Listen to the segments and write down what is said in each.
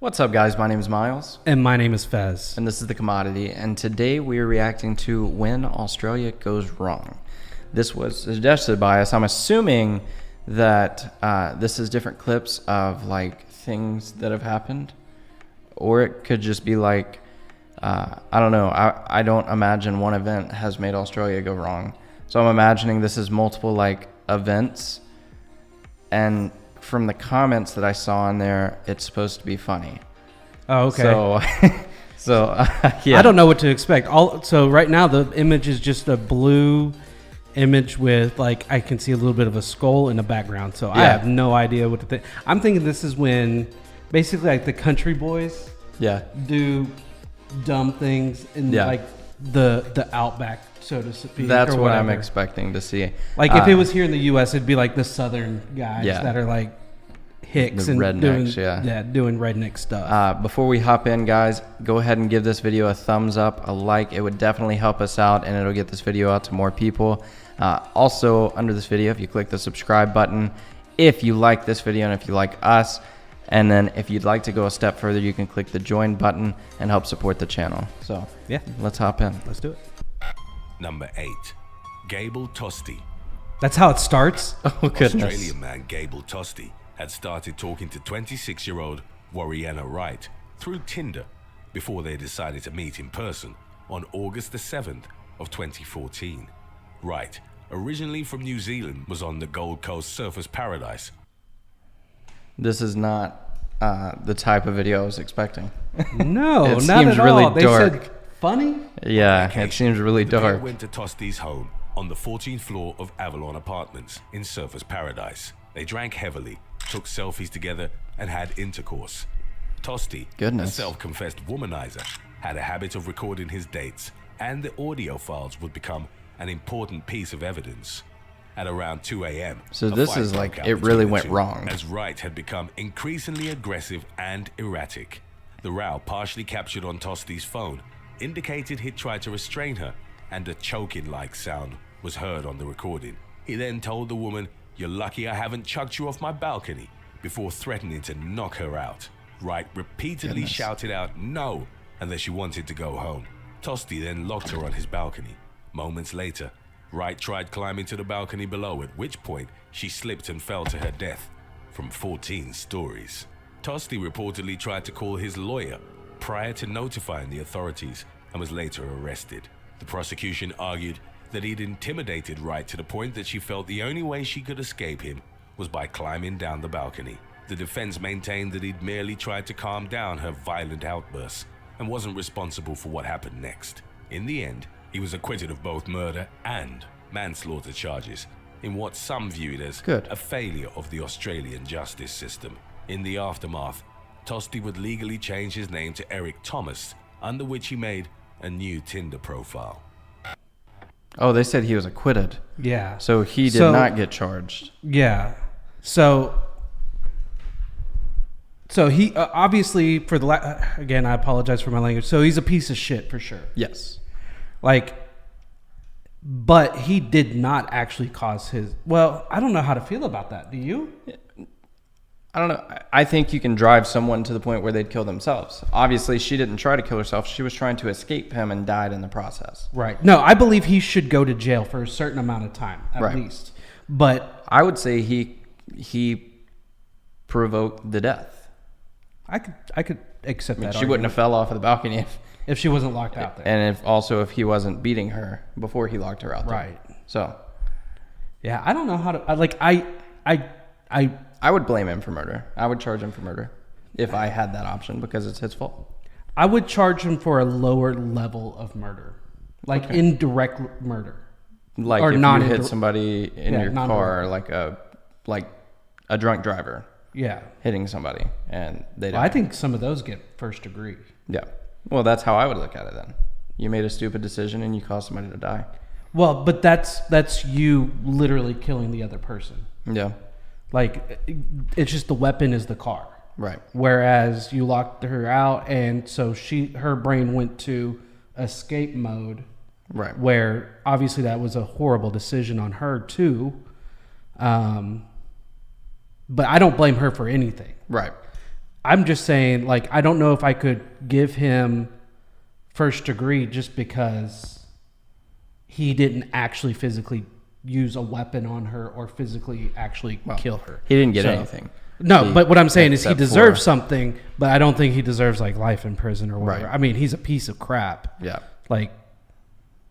What's up, guys? My name is Miles. And my name is Fez. And this is The Commodity. And today we are reacting to When Australia Goes Wrong. This was suggested by us. I'm assuming that this is different clips of like things that have happened. Or it could just be like, I don't know. I don't imagine one event has made Australia go wrong. So I'm imagining this is multiple like events. And from the comments that I saw in there, it's supposed to be funny. Oh, okay. Yeah. I don't know what to expect. So right now the image is just a blue image with like, I can see a little bit of a skull in the background. So yeah. I have no idea what to think. I'm thinking this is when basically like the country boys do dumb things in like the outback, so to speak. That's what I'm expecting to see. Like if it was here in the U.S., it'd be like the southern guys that are like hicks and rednecks, doing redneck stuff. Before we hop in, guys, go ahead and give this video a thumbs up, a like. It would definitely help us out, and it'll get this video out to more people. Also, under this video, if you click the subscribe button, if you like this video and if you like us, and then if you'd like to go a step further, you can click the join button and help support the channel. So yeah, let's hop in. Let's do it. Number 8, gabletusty. That's how it starts? Oh, goodness. Australian man gabletusty had started talking to 26-year-old Warriana Wright through Tinder before they decided to meet in person on August the 7th of 2014. Wright, originally from New Zealand, was on the Gold Coast surfers paradise. This is not the type of video I was expecting. No, it not seems at really all. dark. They said funny? Yeah, it seems really The pair dark. went to Tosty's home on the 14th floor of Avalon Apartments in Surfers Paradise. They drank heavily, took selfies together, and had intercourse. Tosty, a self-confessed womanizer, had a habit of recording his dates, and the audio files would become an important piece of evidence. At around 2 a.m., so this is like it really went wrong, as Wright had become increasingly aggressive and erratic. The row, partially captured on Tosty's phone, indicated he'd tried to restrain her, and a choking-like sound was heard on the recording. He then told the woman, "You're lucky I haven't chucked you off my balcony," before threatening to knock her out. Wright repeatedly shouted out no, and that she wanted to go home. Tosty then locked her on his balcony. Moments later, Wright tried climbing to the balcony below, at which point she slipped and fell to her death from 14 stories. Tosty reportedly tried to call his lawyer prior to notifying the authorities and was later arrested. The prosecution argued that he'd intimidated Wright to the point that she felt the only way she could escape him was by climbing down the balcony. The defense maintained that he'd merely tried to calm down her violent outbursts and wasn't responsible for what happened next. In the end, he was acquitted of both murder and manslaughter charges in what some viewed as a failure of the Australian justice system. In the aftermath, Tosty would legally change his name to Eric Thomas, under which he made a new Tinder profile. Oh, they said he was acquitted. Yeah. So he did not get charged. Yeah. So he obviously, for the again, I apologize for my language. So he's a piece of shit for sure. Yes. But he did not actually cause his. Well, I don't know how to feel about that. Do you? I don't know. I think you can drive someone to the point where they'd kill themselves. Obviously, she didn't try to kill herself. She was trying to escape him and died in the process. Right. No, I believe he should go to jail for a certain amount of time, at least. But I would say he provoked the death. I could accept that. She wouldn't have fell off of the balcony if she wasn't locked out there, and if he wasn't beating her before he locked her out there. Right. So, yeah, I don't know how to. I would blame him for murder. I would charge him for murder if I had that option because it's his fault. I would charge him for a lower level of murder, like indirect murder, like or if you hit somebody in your car, like a drunk driver. Yeah, hitting somebody and they die. I think some of those get first degree. Yeah. Well, that's how I would look at it then. You made a stupid decision and you caused somebody to die. Well, but that's you literally killing the other person. Yeah. Like, it's just the weapon is the car. Right. Whereas you locked her out, and so her brain went to escape mode. Right. Where obviously that was a horrible decision on her too. But I don't blame her for anything. Right. I'm just saying, like, I don't know if I could give him first degree just because he didn't actually physically use a weapon on her or physically actually kill her. He didn't get anything. No, but what I'm saying is he except deserves for- something, but I don't think he deserves like life in prison or whatever. Right. I mean, he's a piece of crap. Yeah. Like,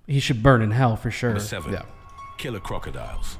he should burn in hell for sure. Number 7. Yeah. Killer crocodiles.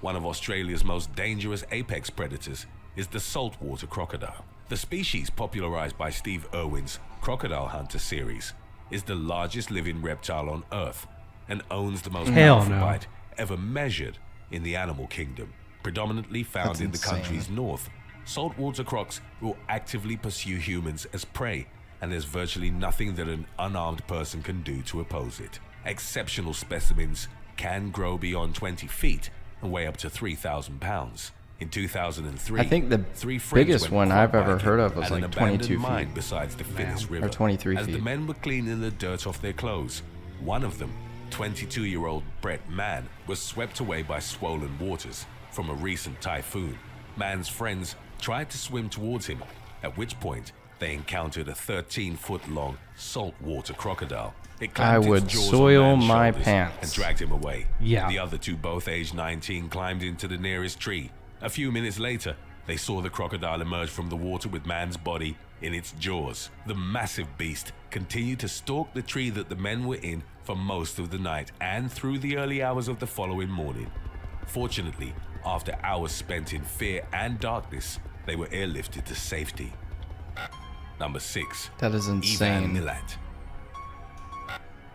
One of Australia's most dangerous apex predators is the saltwater crocodile. The species, popularized by Steve Irwin's Crocodile Hunter series, is the largest living reptile on Earth and owns the most Hell powerful no. bite ever measured in the animal kingdom. Predominantly found That's in the insane. country's north, saltwater crocs will actively pursue humans as prey, and there's virtually nothing that an unarmed person can do to oppose it. Exceptional specimens can grow beyond 20 feet and weigh up to 3,000 pounds. In 2003, I think the 3 friends biggest went one I've ever croc-biking heard of was at an like 22 abandoned mine feet. beside the Finnis River. Or 23 As the feet. men were cleaning the dirt off their clothes, one of them, 22-year-old Brett Mann, was swept away by swollen waters from a recent typhoon. Mann's friends tried to swim towards him, at which point they encountered a 13-foot-long saltwater crocodile. It I clamped its would jaws on soil Mann's my shoulders pants. and dragged him away. Yeah. The other two, both aged 19, climbed into the nearest tree. A few minutes later, they saw the crocodile emerge from the water with Mann's body in its jaws. The massive beast continued to stalk the tree that the men were in for most of the night and through the early hours of the following morning. Fortunately, after hours spent in fear and darkness, they were airlifted to safety. Number 6. That is Ivan insane. Milat.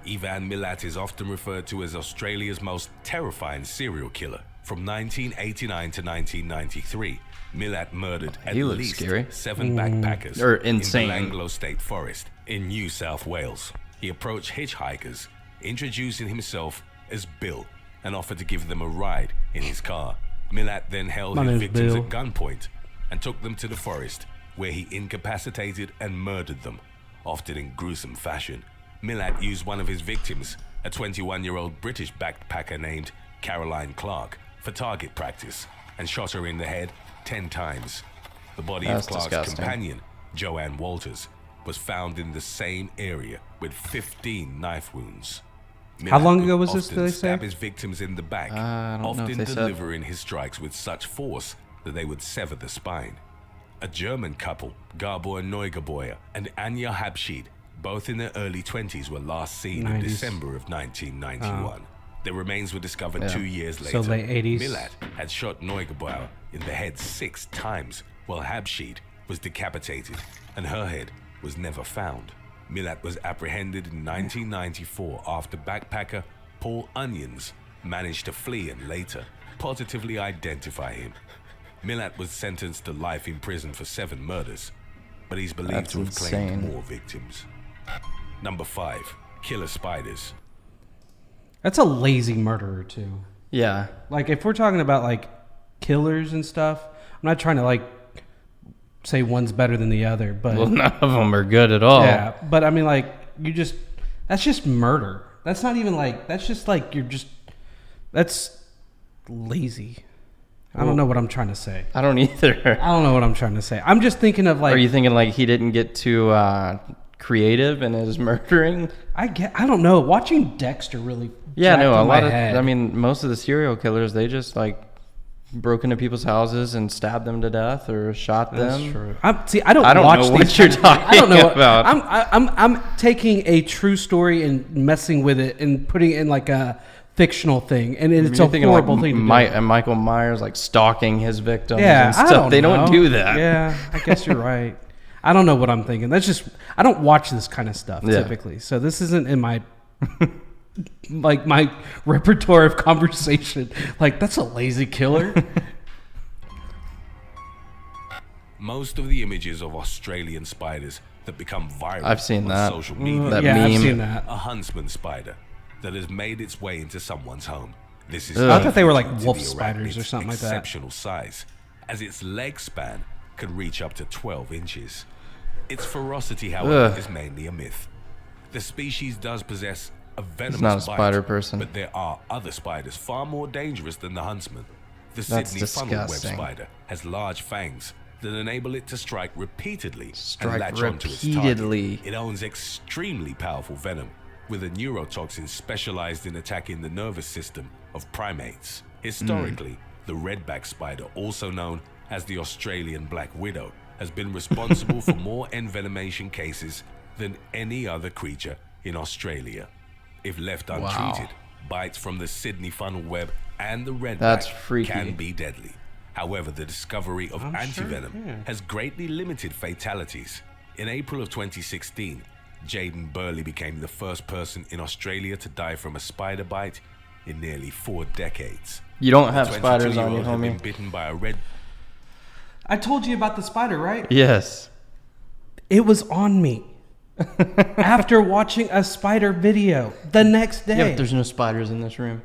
Ivan Milat is often referred to as Australia's most terrifying serial killer. From 1989 to 1993, Milat murdered at He looks least scary. 7 backpackers Or insane. in the Langlo State Forest in New South Wales. He approached hitchhikers, introducing himself as Bill, and offered to give them a ride in his car. Milat then held My his name's victims Bill. at gunpoint and took them to the forest, where he incapacitated and murdered them, often in gruesome fashion. Milat used one of his victims, a 21-year-old British backpacker named Caroline Clark, for target practice and shot her in the head 10 times. The body That's of Clark's disgusting. companion, Joanne Walters, was found in the same area with 15 knife wounds. How long Milat ago would was this, often did they stab say? his victims in the back, I don't know if often they said. delivering his strikes with such force that they would sever the spine. A German couple, Gabor Neugebauer and Anja Habschied, both in their early 20s, were last seen in 90s. December of 1991. Their remains were discovered Yeah. 2 years later. So late 80s. Milat had shot Neugebauer in the head 6 times, while Habschied was decapitated, and her head was never found. Milat was apprehended in 1994 after backpacker Paul Onions managed to flee and later positively identify him. Milat was sentenced to life in prison for 7 murders, but he's believed That's to have claimed insane. more victims. Number 5. Killer spiders. That's a lazy murderer too. Yeah. Like, if we're talking about like killers and stuff, I'm not trying to like say one's better than the other, but Well, none of them are good at all. yeah, but I mean, like, that's just murder. That's not even like, that's just like, that's lazy. I don't know what I'm trying to say. I don't either. I don't know what I'm trying to say. I'm just thinking of like, Are you thinking like he didn't get too creative in his murdering? I don't know. Watching Dexter really, Yeah, jacked no, a in my lot of. head. I mean, most of the serial killers, they just like broke into people's houses and stabbed them to death or shot That's them. true. I don't know watch what these you're kind of things. I don't talking know. about. I'm taking a true story and messing with it and putting it in like a fictional thing, and it's You're a thinking horrible like thing to do. And Michael Myers like stalking his victims Yeah, and stuff. They don't know. do that. Yeah, I guess you're right. I don't know what I'm thinking. That's just, I don't watch this kind of stuff Yeah. typically, so this isn't in my like my repertoire of conversation. Like, that's a lazy killer. Most of the images of Australian spiders that become viral I've seen on that. social media That yeah, I've meme. seen that. a huntsman spider that has made its way into someone's home. This is I thought they were like due to wolf the spiders or arachnid's something like that. Exceptional size, as its leg span can reach up to 12 inches. Its ferocity, however, Ugh. is mainly a myth. The species does possess a venomous not a bite, spider person. but there are other spiders far more dangerous than the huntsman. The That's Sydney funnel web disgusting. spider has large fangs that enable it to strike repeatedly Strike and latch onto its repeatedly. target. It owns extremely powerful venom, with a neurotoxin specialized in attacking the nervous system of primates. Historically, the redback spider, also known as the Australian black widow, has been responsible for more envenomation cases than any other creature in Australia. If left untreated, bites from the Sydney funnel web and the That's redback freaky. can be deadly. However, the discovery of antivenom has greatly limited fatalities. In April of 2016, Jaden Burley became the first person in Australia to die from a spider bite in nearly 4 decades. You don't have The spiders on you, 22-year-old had homie. been bitten by a red. I told you about the spider, right? Yes. It was on me after watching a spider video the next day. Yeah, but there's no spiders in this room.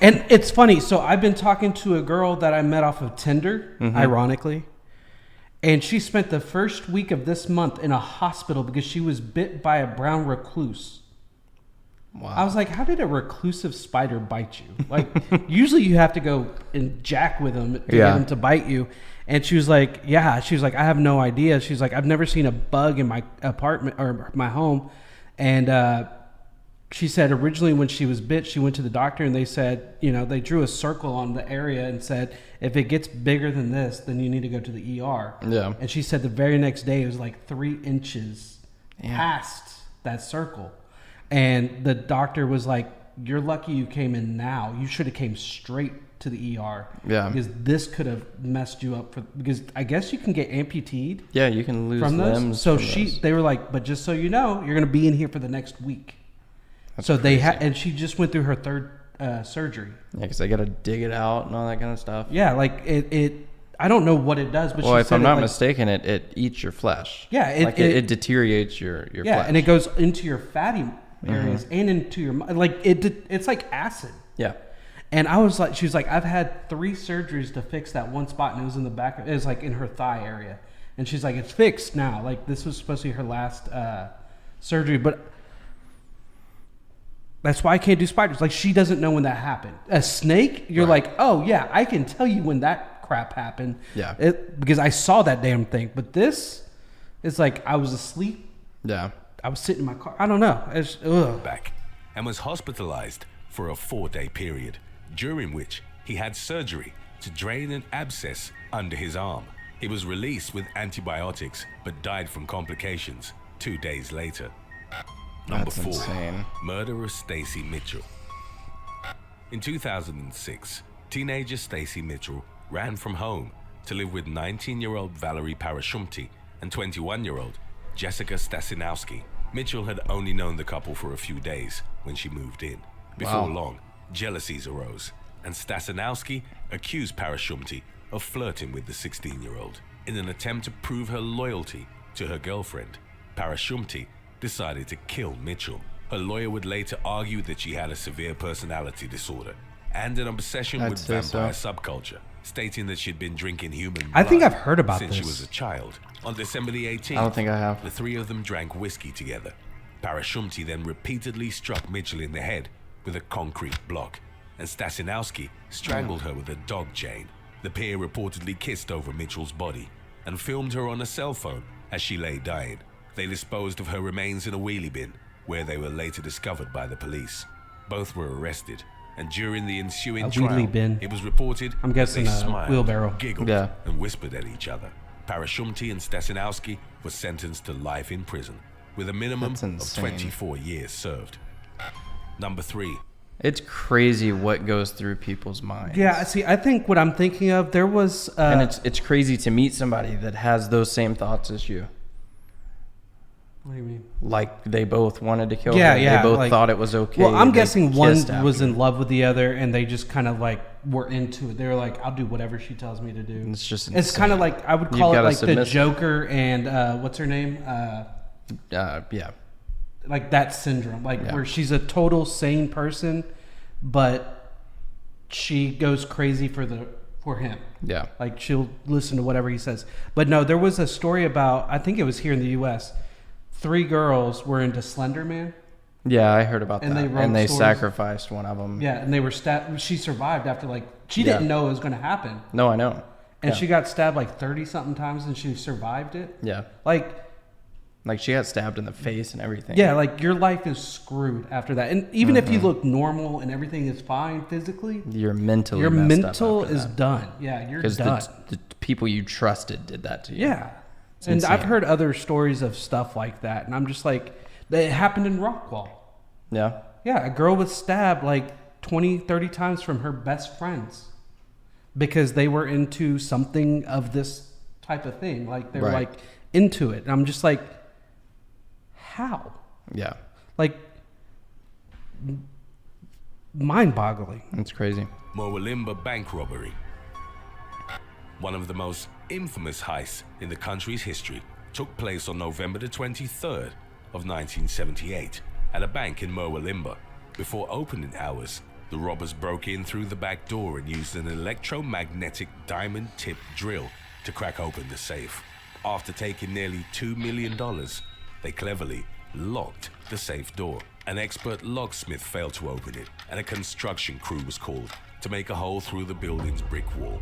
And it's funny. So I've been talking to a girl that I met off of Tinder, ironically. And she spent the first week of this month in a hospital because she was bit by a brown recluse. Wow. I was like, how did a reclusive spider bite you? Like, usually you have to go and jack with them to get them to bite you. And she was like, yeah. She was like, I have no idea. She's like, I've never seen a bug in my apartment or my home. And she said originally when she was bit, she went to the doctor and they said, you know, they drew a circle on the area and said, if it gets bigger than this, then you need to go to the ER. Yeah. And she said the very next day it was like 3 inches past that circle. And the doctor was like, you're lucky you came in now. You should have came straight to the ER. Yeah. Because this could have messed you up because I guess you can get amputated Yeah, you can lose from those. limbs. So from those. they were like, but just so you know, you're going to be in here for the next week. That's So they crazy. and she just went through her 3rd surgery. Yeah, because they got to dig it out and all that kind of stuff. Yeah, like it I don't know what it does, but Well, she if said I'm it, not like, mistaken, it eats your flesh. Yeah, it deteriorates your yeah, flesh. and it goes into your fatty areas and into your like it's like acid. Yeah. And I was like, she was like, I've had 3 surgeries to fix that one spot, and it was in the back. It was like in her thigh area, and she's like, it's fixed now. Like this was supposed to be her last surgery, but that's why I can't do spiders. Like she doesn't know when that happened. A snake, you're like, oh yeah, I can tell you when that crap happened. Yeah. Because I saw that damn thing. But this, it's like I was asleep. Yeah. I was sitting in my car. I don't know. It's Back and was hospitalized for a 4-day period, during which he had surgery to drain an abscess under his arm. He was released with antibiotics but died from complications 2 days later. Number That's 4, insane. murder of Stacy Mitchell. In 2006, teenager Stacy Mitchell ran from home to live with 19-year-old Valerie Parashumti and 21-year-old Jessica Stasinowski. Mitchell had only known the couple for a few days when she moved in. Before long, jealousies arose, and Stasinowski accused Parashumti of flirting with the 16-year-old. In an attempt to prove her loyalty to her girlfriend, Parashumti decided to kill Mitchell. Her lawyer would later argue that she had a severe personality disorder and an obsession I'd with say vampire so. subculture, stating that she'd been drinking human blood I think I've heard about since she this. was a child. On December the 18th, I don't think I have. the 3 of them drank whiskey together. Parashumti then repeatedly struck Mitchell in the head with a concrete block, and Stasinowski strangled her with a dog chain. The pair reportedly kissed over Mitchell's body and filmed her on a cell phone as she lay dying. They disposed of her remains in a wheelie bin, where they were later discovered by the police. Both were arrested, and during the ensuing A trial, wheelie bin. it was reported I'm that they guessing a smiled, wheelbarrow. giggled, Yeah. and whispered at each other. Parashumti and Stasinowski were sentenced to life in prison, with a minimum That's of insane. 24 years served. Number 3. It's crazy what goes through people's minds. Yeah, see, I think what I'm thinking of, there was... And it's crazy to meet somebody that has those same thoughts as you. what do you mean? Like they both wanted to kill Yeah, her. yeah, They both like- thought it was okay. Well, I'm They guessing one kissed was after. in love with the other, and they just kind of like were into it. They were like, "I'll do whatever she tells me to do." It's just It's kind of insane. like I would You've call it gotta like the submit- Joker and what's her name? Yeah. Like that syndrome, like Yeah. where she's a total sane person, but she goes crazy for him. Yeah. Like she'll listen to whatever he says. But no, there was a story about, I think it was here in the U.S. 3 girls were into Slender Man. Yeah, I heard about And that. they wrote And they stories. sacrificed one of them. Yeah, and they were she survived after like she Yeah. didn't know it was going to happen. No, I know. and she got stabbed like 30 something times and she survived it. Yeah. Like she got stabbed in the face and everything. Yeah, like your life is screwed after that. And even if you look normal and everything is fine physically, your mental is done. Yeah, you're done. Because the people you trusted did that to you. Yeah. It's and insane. I've heard other stories of stuff like that, and I'm just like, it happened in Rockwall. Yeah. Yeah, a girl was stabbed like 20, 30 times from her best friends because they were into something of this type of thing. Like, they were like into it. And I'm just like, how? Yeah. Like, mind-boggling. It's crazy. Murwillumbah bank robbery. One of the most infamous heists in the country's history took place on November the 23rd of 1978 at a bank in Murwillumbah. Before opening hours, the robbers broke in through the back door and used an electromagnetic diamond-tipped drill to crack open the safe. After taking nearly $2 million, they cleverly locked the safe door. An expert locksmith failed to open it, and a construction crew was called to make a hole through the building's brick wall.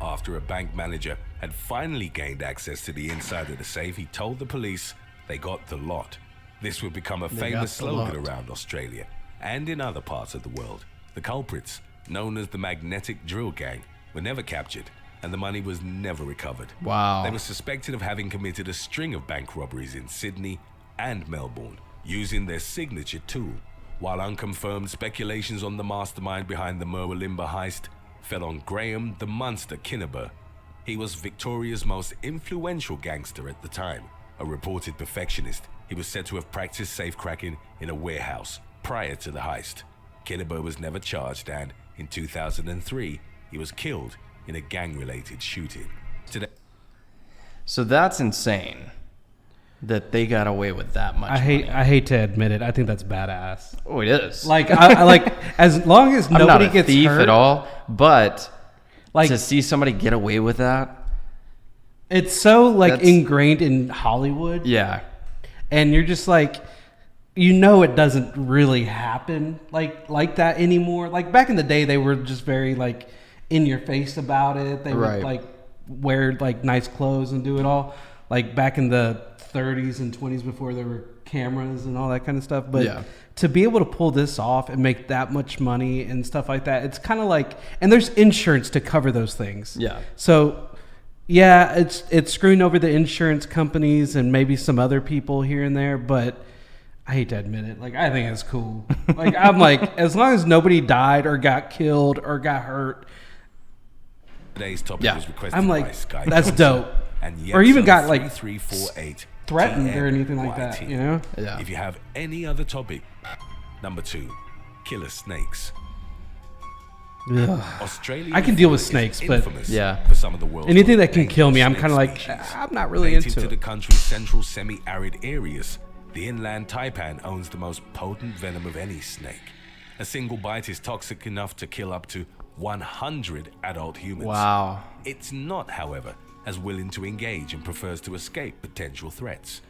After a bank manager had finally gained access to the inside of the safe, he told the police they got the lot. This would become a famous slogan around Australia and in other parts of the world. The culprits, known as the Magnetic Drill Gang, were never captured, and the money was never recovered. Wow. They were suspected of having committed a string of bank robberies in Sydney and Melbourne, using their signature tool. While unconfirmed speculations on the mastermind behind the Murwillumbah heist fell on Graham the Monster Kinniber. He was Victoria's most influential gangster at the time. A reported perfectionist, he was said to have practiced safecracking in a warehouse prior to the heist. Kinniber was never charged, and in 2003, he was killed in a gang-related shooting. Today, So that's insane that they got away with that much money. I hate to admit it. I think that's badass. Oh, it is. Like, I like, as long as I'm not nobody a gets thief hurt at all, but like, to see somebody get away with that, it's so like That's- ingrained in Hollywood. yeah. And you're just like, it doesn't really happen like that anymore. Like, back in the day, they were just very like in your face about it. They would like wear like nice clothes and do it all. Like back in the 30s and 20s before there were cameras and all that kind of stuff. But to be able to pull this off and make that much money and stuff like that, it's kind of like, and there's insurance to cover those things. Yeah. So yeah, it's screwing over the insurance companies and maybe some other people here and there, but I hate to admit it. Like, I think it's cool. Like, I'm like, as long as nobody died or got killed or got hurt, today's topic was requested I'm by like, Sky that's Johnson dope. and Or even got like 3348 threatened or anything like that, TNYT. you know? Yeah. If you have any other topic, number 2, killer snakes. Ugh. Australia I can deal with is snakes, but infamous Yeah. for some of the world's anything most that can kill me, I'm dangerous kind of like, snake species. I'm not really Native into to it. the country's central semi-arid areas, the inland taipan owns the most potent venom of any snake. A single bite is toxic enough to kill up to 100 adult humans. Wow. It's not, however, as willing to engage and prefers to escape potential threats.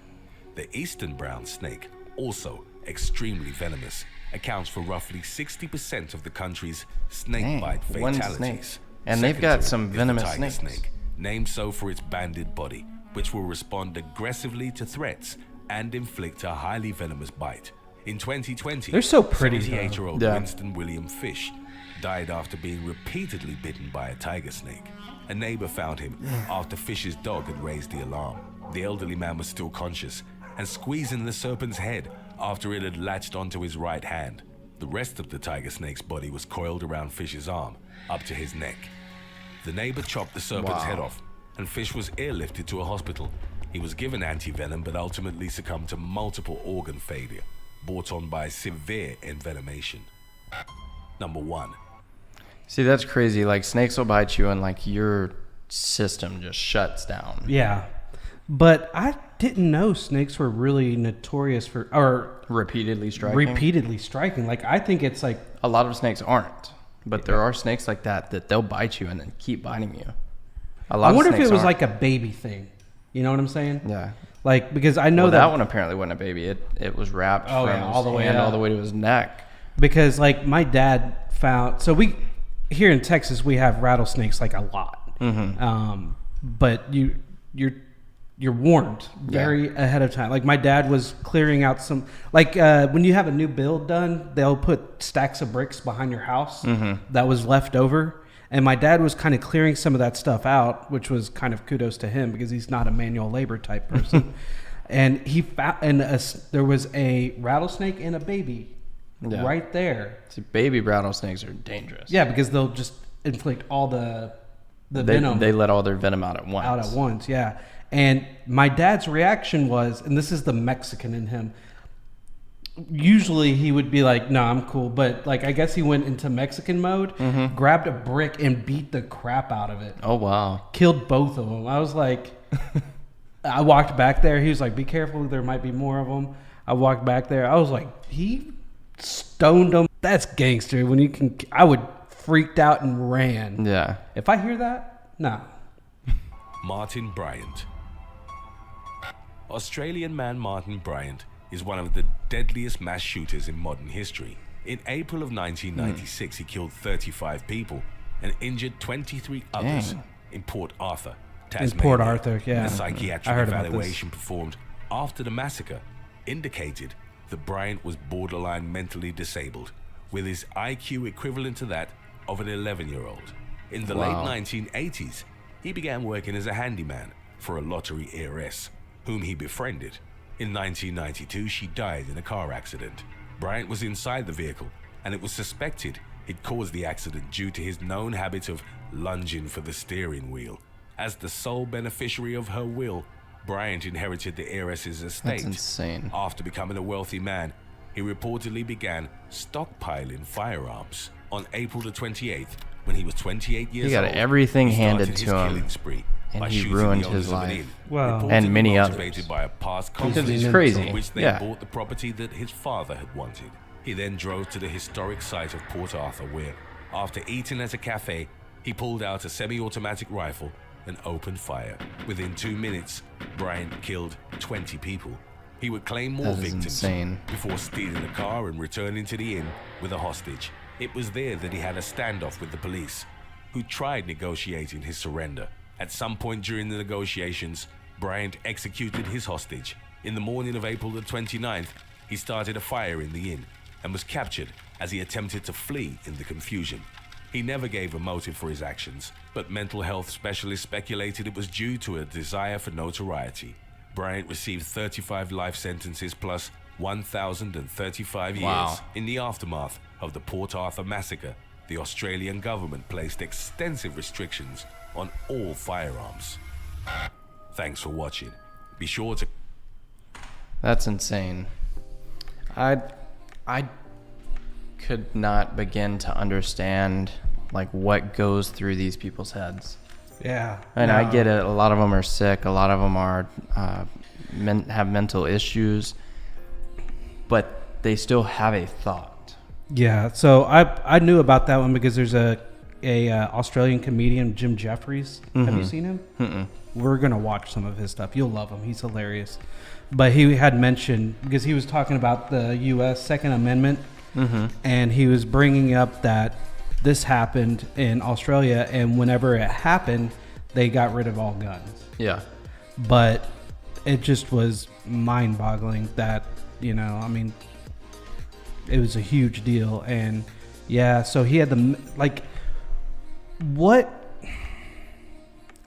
The eastern brown snake, also extremely venomous, accounts for roughly 60% of the country's snakebite Dang, one fatalities. snake. And they've got Second to some it is the venomous tiger snakes. snake, named so for its banded body, which will respond aggressively to threats and inflict a highly venomous bite. In 2020, They're so pretty, though. 78-year-old Yeah. Winston William Fish died after being repeatedly bitten by a tiger snake. A neighbor found him after Fish's dog had raised the alarm. The elderly man was still conscious and squeezing the serpent's head after it had latched onto his right hand. The rest of the tiger snake's body was coiled around Fish's arm, up to his neck. The neighbor chopped the serpent's head off, and Fish was airlifted to a hospital. He was given anti-venom, but ultimately succumbed to multiple organ failure, brought on by severe envenomation. Number 1. See, that's crazy. Like, snakes will bite you and like your system just shuts down. Yeah. But I didn't know snakes were really notorious for, or Repeatedly striking. repeatedly striking. Like, I think it's like, A lot of snakes aren't, but there are snakes like that they'll bite you and then keep biting you. A lot I of wonder if snakes it was aren't. like a baby thing. You know what I'm saying? Yeah. Like, because I know Well, that, that one apparently wasn't a baby. It was wrapped Oh, from yeah, his all the way hand up. all the way to his neck. because like my dad found, so we, here in Texas, we have rattlesnakes like a lot. But you're warned very ahead of time. Like my dad was clearing out some, like when you have a new build done, they'll put stacks of bricks behind your house that was left over. And my dad was kind of clearing some of that stuff out, which was kind of kudos to him because he's not a manual labor type person. And he found, there was a rattlesnake and a baby right there. See, baby rattlesnakes are dangerous. Yeah, because they'll just inflict all the venom. They let all their venom out at once. Yeah. And my dad's reaction was, and this is the Mexican in him, usually he would be like, no, I'm cool. But like, I guess he went into Mexican mode, grabbed a brick and beat the crap out of it. Oh, wow. Killed both of them. I was like, I walked back there. He was like, be careful. There might be more of them. I walked back there. I was like, he stoned them. That's gangster. When you can, I would freaked out and ran. Yeah. If I hear that, no. Martin Bryant. Australian man Martin Bryant is one of the deadliest mass shooters in modern history. In April of 1996, he killed 35 people and injured 23 others in Port Arthur, Tasmania. In Port Arthur, yeah. A psychiatric evaluation performed after the massacre indicated that Bryant was borderline mentally disabled, with his IQ equivalent to that of an 11-year-old. In the late 1980s, he began working as a handyman for a lottery heiress, whom he befriended. In 1992, she died in a car accident. Bryant was inside the vehicle, and it was suspected he'd caused the accident due to his known habit of lunging for the steering wheel. As the sole beneficiary of her will, Bryant inherited the heiress's estate. That's insane. After becoming a wealthy man, he reportedly began stockpiling firearms. On April the 28th, when he was 28 years old, he got everything he handed started to his him. killing spree And by he shooting ruined the his owners of an life. inn, Wow. reportedly And many motivated others. by a past Because conflict he's crazy. from which they Yeah. bought the property that his father had wanted. He then drove to the historic site of Port Arthur where, after eating at a cafe, he pulled out a semi-automatic rifle and opened fire. Within 2 minutes, Bryant killed 20 people. He would claim more That is victims insane. before stealing a car and returning to the inn with a hostage. It was there that he had a standoff with the police, who tried negotiating his surrender. At some point during the negotiations, Bryant executed his hostage. In the morning of April the 29th, he started a fire in the inn and was captured as he attempted to flee in the confusion. He never gave a motive for his actions, but mental health specialists speculated it was due to a desire for notoriety. Bryant received 35 life sentences plus 1,035 years. In the aftermath of the Port Arthur massacre, the Australian government placed extensive restrictions on all firearms. Thanks for watching. Be sure to... That's insane. I could not begin to understand like what goes through these people's heads. Yeah. And I get it. A lot of them are sick. A lot of them are have mental issues, but they still have a thought. Yeah. So I knew about that one because there's a Australian comedian, Jim Jeffries. Have you seen him? Mm-mm. We're gonna watch some of his stuff. You'll love him. He's hilarious. But he had mentioned, because he was talking about the U.S. Second Amendment, and he was bringing up that this happened in Australia, and whenever it happened, they got rid of all guns. Yeah. But it just was mind-boggling that, you know, I mean, it was a huge deal. And yeah, so he had the, like, what,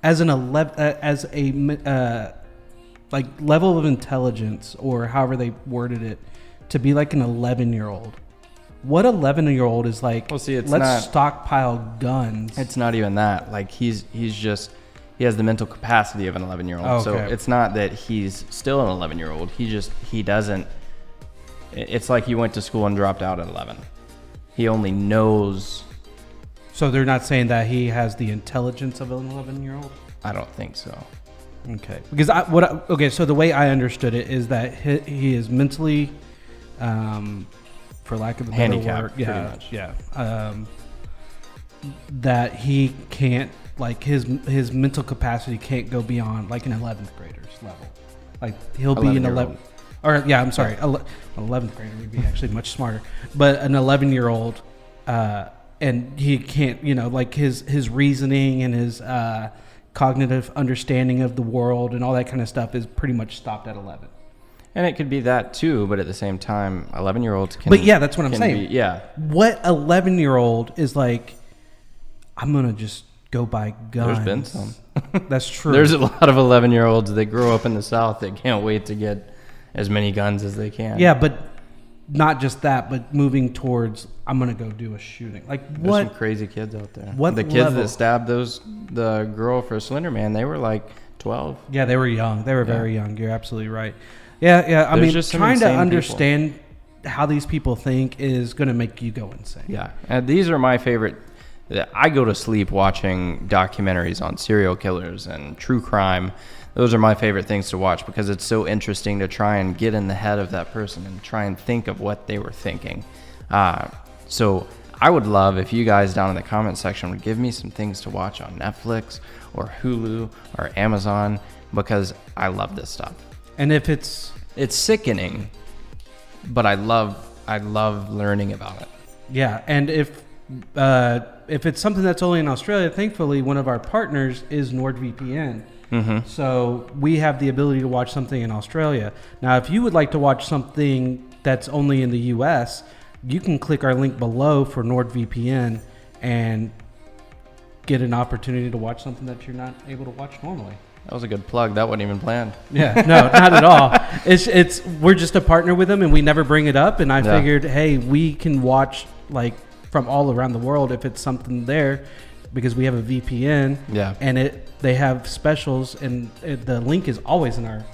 as an like level of intelligence, or however they worded it, to be like an 11-year-old. What 11-year-old is like? Well, see, it's let's not, stockpile guns. It's not even that. Like he has the mental capacity of an 11-year-old. Okay. So it's not that he's still an 11-year-old. He doesn't. It's like he went to school and dropped out at 11. He only knows. So they're not saying that he has the intelligence of an 11-year-old? I don't think so. Okay. Because so the way I understood it is that he is mentally, for lack of a better handicapped, word, pretty much. Yeah. That he can't, like his mental capacity can't go beyond like an 11th grader's level. Like he'll be an 11, or yeah, I'm sorry, 11th grader would be actually much smarter. But an 11-year-old and he can't, like his reasoning and his cognitive understanding of the world and all that kind of stuff is pretty much stopped at 11. And it could be that too, but at the same time, 11-year-olds can. But yeah, that's what I'm saying. Yeah. What 11-year-old is like? I'm gonna just go buy guns. There's been some. That's true. There's a lot of 11-year-olds that grow up in the South that can't wait to get as many guns as they can. Yeah, but not just that, but moving towards I'm gonna go do a shooting. Like There's what? some crazy kids out there. What the kids level? that stabbed the girl for Slender Man, they were like 12. Yeah, they were young. They were very young. You're absolutely right. Yeah. I mean, just some trying to insane understand how these people think is gonna make you go insane. Yeah, and these are my favorite. I go to sleep watching documentaries on serial killers and true crime. Those are my favorite things to watch because it's so interesting to try and get in the head of that person and try and think of what they were thinking. So I would love if you guys down in the comment section would give me some things to watch on Netflix or Hulu or Amazon because I love this stuff. And if it's sickening, but I love learning about it. Yeah, and if it's something that's only in Australia, thankfully one of our partners is NORD VPN. Mm-hmm. So we have the ability to watch something in Australia. Now, if you would like to watch something that's only in the US, you can click our link below for NORD VPN and get an opportunity to watch something that you're not able to watch normally. That was a good plug. That wasn't even planned. Yeah, no, not at all. It's we're just a partner with them, and we never bring it up. And I figured, hey, we can watch like from all around the world if it's something there, because we have a VPN. Yeah, and they have specials, and the link is always in our.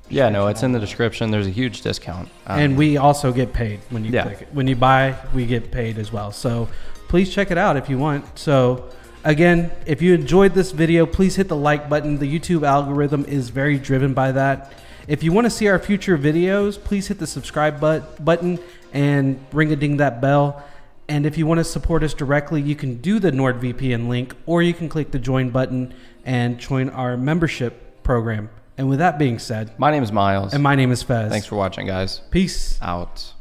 Yeah, no, it's in the description. There's a huge discount, and we also get paid when you click it. When you buy, we get paid as well. So please check it out if you want. So. Again, if you enjoyed this video, please hit the like button. The YouTube algorithm is very driven by that. If you want to see our future videos, please hit the subscribe button and ring-a-ding that bell. And if you want to support us directly, you can do the NordVPN link, or you can click the join button and join our membership program. And with that being said, my name is Miles. And my name is Fez. Thanks for watching, guys. Peace out.